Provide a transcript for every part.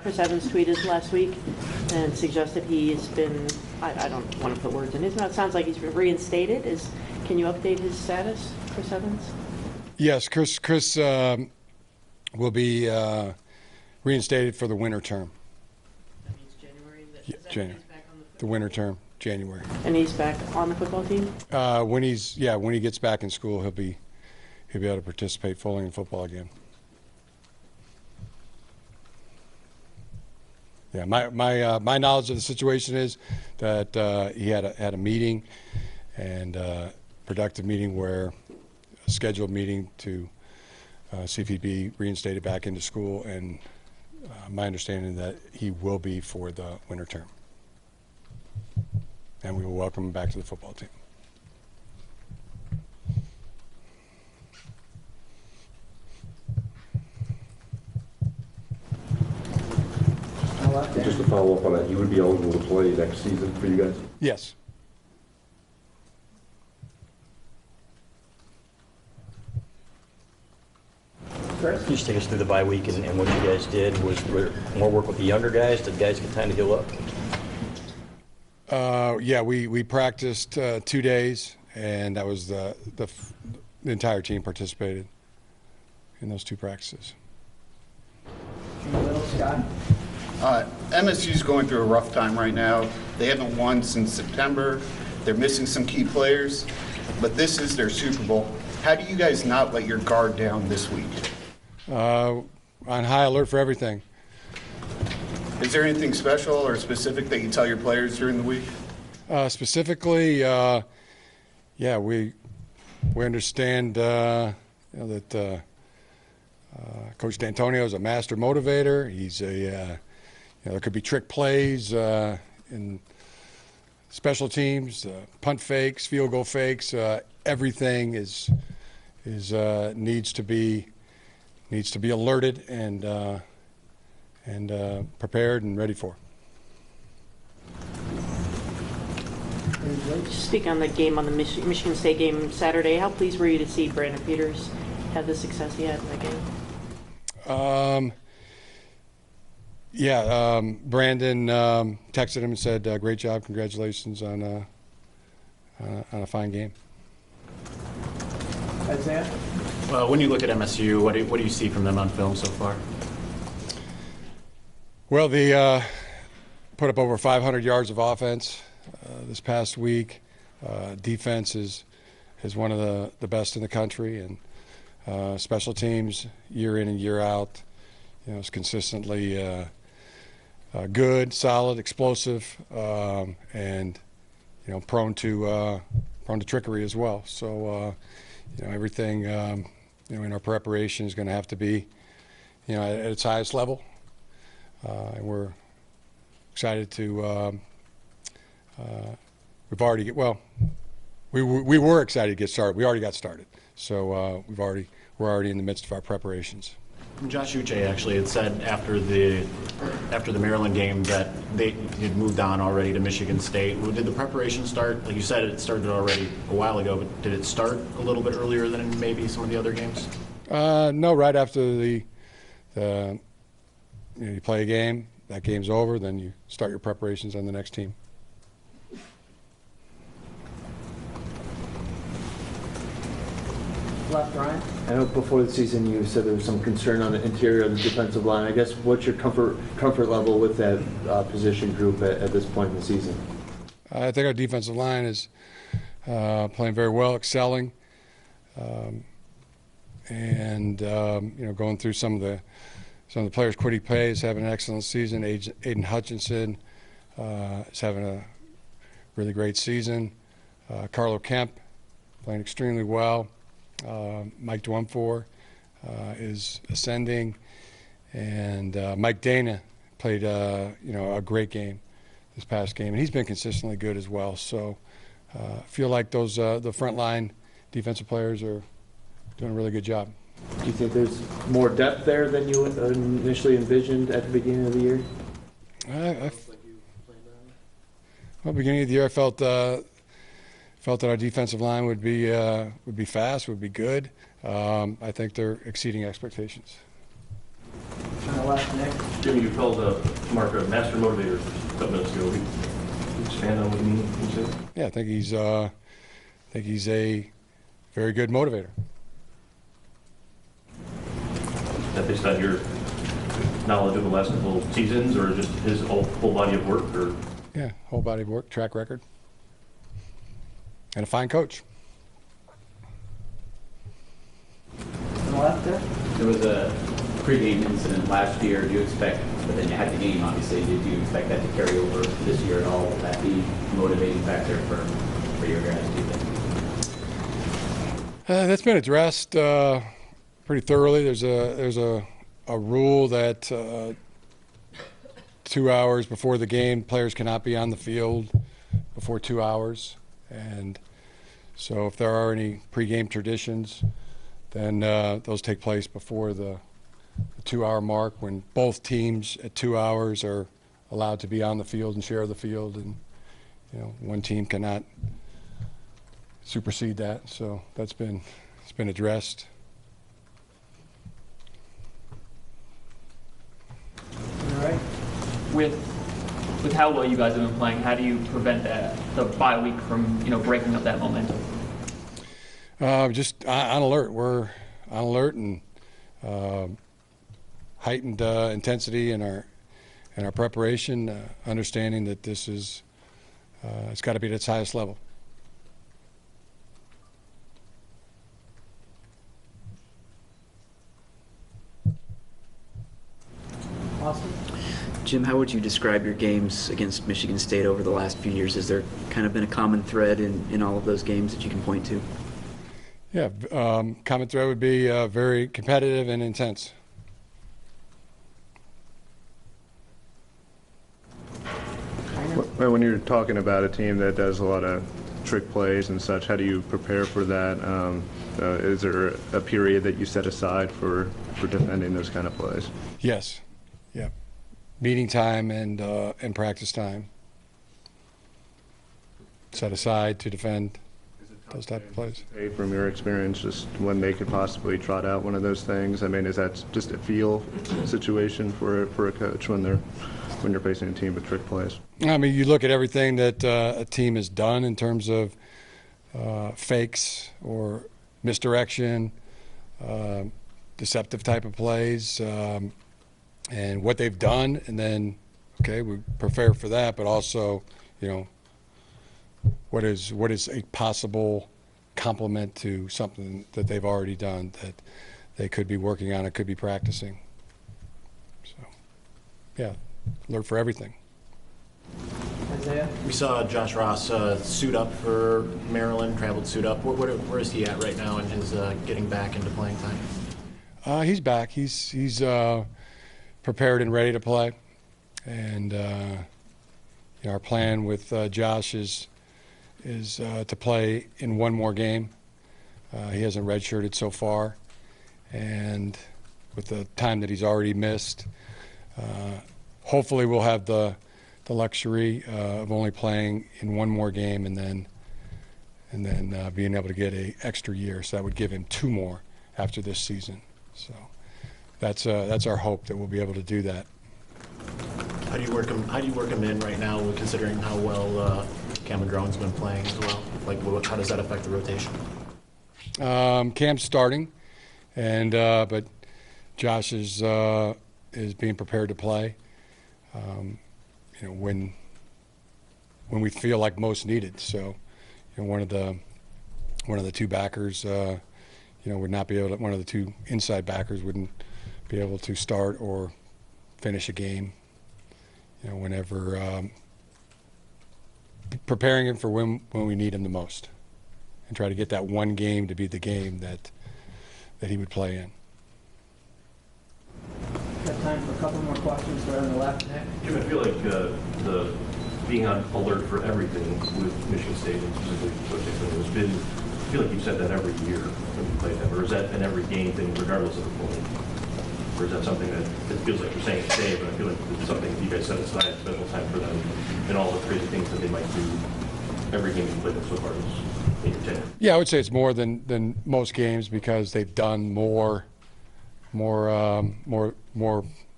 Chris Evans tweeted last week and suggested he's been, I don't want to put words in his mouth, sounds like he's been reinstated. Can you update his status, Chris Evans? Yes, Chris will be reinstated for the winter term. That means January? January. The winter term, January. And he's back on the football team? When he gets back in school, he'll be able to participate fully in football again. Yeah, my knowledge of the situation is that he had a meeting, and productive meeting, where a scheduled meeting to see if he'd be reinstated back into school, and my understanding that he will be for the winter term, and we will welcome him back to the football team. Just to follow up on that, you would be eligible to play next season for you guys? Yes. Can you just take us through the bye week and what you guys did? Was there more work with the younger guys? Did guys get time to heal up? Yeah, we practiced 2 days, and that was the entire team participated in those 2 practices. MSU's going through a rough time right now. They haven't won since September. They're missing some key players, but this is their Super Bowl. How do you guys not let your guard down this week? On high alert for everything. Is there anything special or specific that you tell your players during the week? Specifically, yeah, we understand that Coach D'Antonio is a master motivator. He's there could be trick plays in special teams, punt fakes, field goal fakes. Everything needs to be alerted and prepared and ready for. Speak on the game, on the Michigan State game Saturday. How pleased were you to see Brandon Peters have the success he had in that game? Brandon texted him and said, "Great job, congratulations on a fine game." Isaiah? When you look at MSU, what do you see from them on film so far? Well, they put up over 500 yards of offense this past week. Defense is one of the best in the country, and special teams year in and year out, is consistently good, solid, explosive, and prone to trickery as well. So everything in our preparation is going to have to be at its highest level, and we're excited to. We were excited to get started. We already got started, so we're already in the midst of our preparations. Josh Uche actually had said after the Maryland game that they had moved on already to Michigan State. Did the preparation start? Like you said, it started already a while ago, but did it start a little bit earlier than maybe some of the other games? No, right after you play a game, that game's over, then you start your preparations on the next team. Left, Ryan? I know before the season you said there was some concern on the interior of the defensive line. I guess what's your comfort level with that position group at this point in the season? I think our defensive line is playing very well, excelling, and going through some of the players. Quiddy Pay is having an excellent season. Aiden Hutchinson is having a really great season. Carlo Kemp playing extremely well. Mike Dwumfor is ascending, and Mike Dana played a great game this past game, and he's been consistently good as well. So I feel like those the front line defensive players are doing a really good job. Do you think there's more depth there than you initially envisioned at the beginning of the year? Beginning of the year, I felt that our defensive line would be fast, would be good. I think they're exceeding expectations. On the left, Nick. Jimmy, you called Mark a master motivator a couple minutes ago. Can you expand on what you mean? Can you say? Yeah, I think he's a very good motivator. Is that based on your knowledge of the last couple of seasons, or just his whole body of work? Or Yeah, whole body of work, track record, and a fine coach. On the left there. There was a pregame incident last year. Do you expect, but then you had the game, obviously. Did you expect that to carry over this year at all? Will that be a motivating factor for your guys, do you think? That's been addressed pretty thoroughly. There's a rule that 2 hours before the game, players cannot be on the field before 2 hours. And so if there are any pregame traditions, then those take place before the 2 hour mark, when both teams at 2 hours are allowed to be on the field and share the field. And, one team cannot supersede that. So it's been addressed. On the right. With how well you guys have been playing, how do you prevent the bye week from breaking up that momentum? Just on alert. We're on alert and heightened intensity in our preparation, understanding that this is it's got to be at its highest level. Austin. Jim, how would you describe your games against Michigan State over the last few years? Has there kind of been a common thread in all of those games that you can point to? Yeah, common thread would be very competitive and intense. When you're talking about a team that does a lot of trick plays and such, how do you prepare for that? Is there a period that you set aside for defending those kind of plays? Yes. Yeah. Meeting time and practice time set aside to defend those type of plays. From your experience, just when they could possibly trot out one of those things, I mean, is that just a feel situation for a coach when you're facing a team with trick plays? I mean, you look at everything that a team has done in terms of fakes or misdirection, deceptive type of plays, and what they've done, and then, okay, we prepare for that, but also, what is a possible complement to something that they've already done that they could be working on, it could be practicing. So, yeah, learn for everything. Isaiah. We saw Josh Ross suit up for Maryland, traveled suit up. Where is he at right now in his getting back into playing time? He's back. He's prepared and ready to play. And our plan with Josh is to play in one more game. He hasn't redshirted so far. And with the time that he's already missed, hopefully we'll have the luxury of only playing in one more game and then being able to get an extra year. So that would give him 2 more after this season. So that's our hope, that we'll be able to do that. How do you work him in right now, considering how well Cameron Drone's been playing as well? Like, how does that affect the rotation? Cam's starting, and but Josh is being prepared to play. When we feel like most needed. So, one of the two backers, would not be able to. One of the two inside backers wouldn't be able to start or finish a game. Whenever preparing him for when we need him the most, and try to get that one game to be the game that he would play in. Got time for a couple more questions. Right on the left, Nick. Jim, I feel like the being on alert for everything with Michigan State and specifically Coach Dixon has been. I feel like you've said that every year when you play them, or is that an every game thing, regardless of the point? Or is that something that it feels like you're saying it today, but I feel like it's something that you guys set aside special time for them and all the crazy things that they might do every game you play them so far in your tenure? Yeah, I would say it's more than most games because they've done more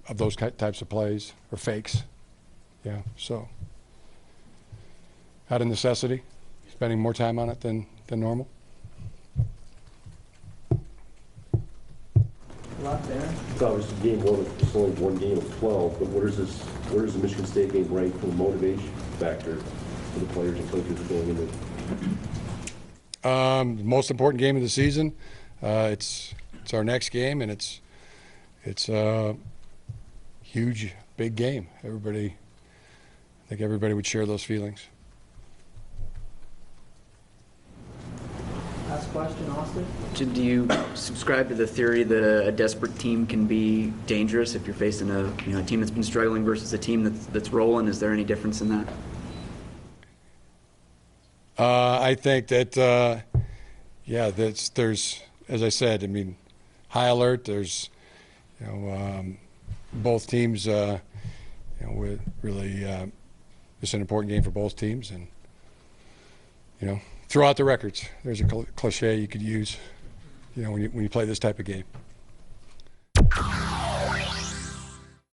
of those types of plays or fakes. Yeah, so out of necessity, spending more time on it than normal. Left there. It's obviously game one, it's only one game of 12, but where does the Michigan State game rank from a motivation factor for the players and coaches going into it? Most important game of the season. It's our next game, and it's a huge, big game. I think everybody would share those feelings. Last question, Austin. Do you subscribe to the theory that a desperate team can be dangerous if you're facing a team that's been struggling versus a team that's rolling? Is there any difference in that? I think that there's, as I said, I mean, high alert. There's both teams. Really, it's an important game for both teams, and throw out the records. There's a cliche you could use, when you play this type of game.